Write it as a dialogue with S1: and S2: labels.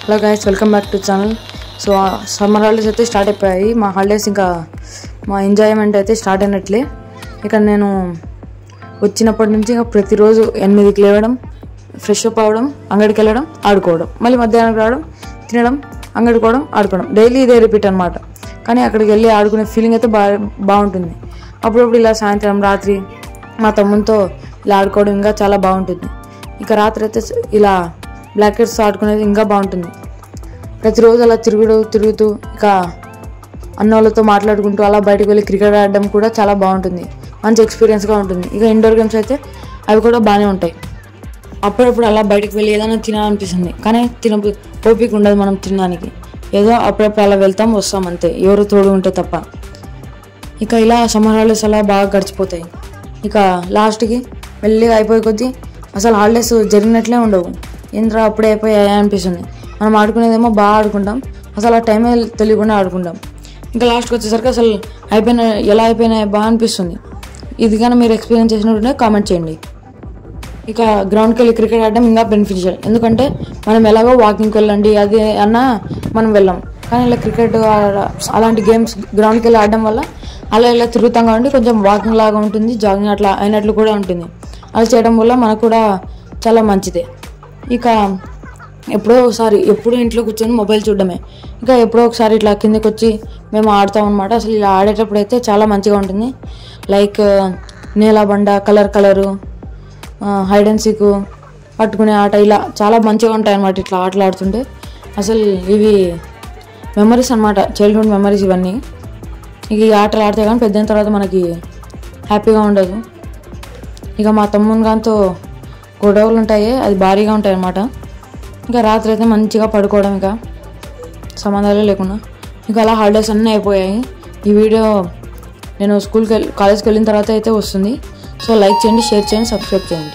S1: Hello guys, welcome back to channel. So summer holidays అయితే start అయిపోయాయి. మా holidays ఇంకా మా ఎంజాయ్మెంట్ అయితే స్టార్ట్ అయినట్లే. ఇక్కడ నేను వచ్చినప్పటి నుంచి ఇంకా ప్రతిరోజు 8కి లేవడం, ఫ్రెష్ అప్ అవ్వడం, అంగడికి వెళ్ళడం, ఆడుకోవడం, మళ్ళీ మధ్యాహ్నం రావడం, తినడం, అంగడుకోవడం, ఆడుకోవడం, డైలీ ఇదే రిపీట్ అనమాట. కానీ అక్కడికి వెళ్ళి ఆడుకునే ఫీలింగ్ అయితే బాగుంటుంది. అప్పుడప్పుడు ఇలా సాయంత్రం రాత్రి మా తమ్ముతో ఇలా ఆడుకోవడం ఇంకా చాలా బాగుంటుంది. ఇక రాత్రి అయితే ఇలా బ్లాకెట్స్ ఆడుకునేది ఇంకా బాగుంటుంది. ప్రతిరోజు అలా తిరుగుతూ ఇక అన్నోళ్ళతో మాట్లాడుకుంటూ అలా బయటకు వెళ్ళి క్రికెట్ ఆడడం కూడా చాలా బాగుంటుంది. మంచి ఎక్స్పీరియన్స్గా ఉంటుంది. ఇక ఇండోర్ గేమ్స్ అయితే అవి కూడా బాగానే ఉంటాయి. అప్పుడప్పుడు అలా బయటకు వెళ్ళి ఏదైనా తినాలనిపిస్తుంది, కానీ ఓపిక ఉండదు మనం తినడానికి. ఏదో అప్పుడప్పుడు అలా వెళ్తాం వస్తాం అంతే, ఎవరు తోడు ఉంటే తప్ప. ఇక ఇలా సమ్మర్ హాలిడేస్ అలా బాగా గడిచిపోతాయి. ఇక లాస్ట్కి మెల్లిగా అయిపోయే కొద్దీ అసలు హాలిడేస్ జరిగినట్లే ఉండవు. ఏంద్రా అప్పుడే అయిపోయాయా అనిపిస్తుంది. మనం ఆడుకునేదేమో బాగా ఆడుకుంటాం, అసలు ఆ టైమే తెలియకుండా ఆడుకుంటాం. ఇంకా లాస్ట్కి వచ్చేసరికి అసలు ఎలా అయిపోయినాయి బాగా అనిపిస్తుంది. ఇది కానీ మీరు ఎక్స్పీరియన్స్ చేసినట్టుంటే కామెంట్ చేయండి. ఇక గ్రౌండ్కి వెళ్ళి క్రికెట్ ఆడడం ఇంకా బెనిఫిషియల్, ఎందుకంటే మనం ఎలాగో వాకింగ్కి వెళ్ళండి అది అన్నా మనం వెళ్ళాం. కానీ ఇలా క్రికెట్ అలాంటి గేమ్స్ గ్రౌండ్కి వెళ్ళి ఆడడం వల్ల అలా ఇలా తిరుగుతాం కాబట్టి కొంచెం వాకింగ్ లాగా ఉంటుంది, జాగింగ్ అట్లా అయినట్లు కూడా ఉంటుంది. అలా చేయడం వల్ల మనకు కూడా చాలా మంచిదే. ఇక ఎప్పుడూ ఇంట్లో కూర్చొని మొబైల్ చూడడమే. ఇంకా ఎప్పుడో ఒకసారి ఇట్లా కిందకి వచ్చి మేము ఆడతాం అనమాట. అసలు ఇలా ఆడేటప్పుడు అయితే చాలా మంచిగా ఉంటుంది. లైక్ నేలబండ, కలరు, హైడ్ అండ్ సీక్, పట్టుకునే ఆట, ఇలా చాలా మంచిగా ఉంటాయి అన్నమాట. ఇట్లా ఆటలు ఆడుతుంటే అసలు ఇవి మెమరీస్ అనమాట, చైల్డ్హుడ్ మెమరీస్ ఇవన్నీ. ఇక ఈ ఆటలు ఆడితే కానీ పెద్దయిన తర్వాత మనకి హ్యాపీగా ఉండదు. ఇక మా తమ్ముని గానితో గొడవలు ఉంటాయి, అది భారీగా ఉంటాయి అన్నమాట. ఇంకా రాత్రి అయితే మంచిగా పడుకోవడం, ఇక సంబంధాలే లేకుండా. ఇంకా అలా హాలిడేస్ అన్నీ అయిపోయాయి. ఈ వీడియో నేను కాలేజ్కి వెళ్ళిన తర్వాత అయితే వస్తుంది. సో లైక్ చేయండి, షేర్ చేయండి, సబ్స్క్రైబ్ చేయండి.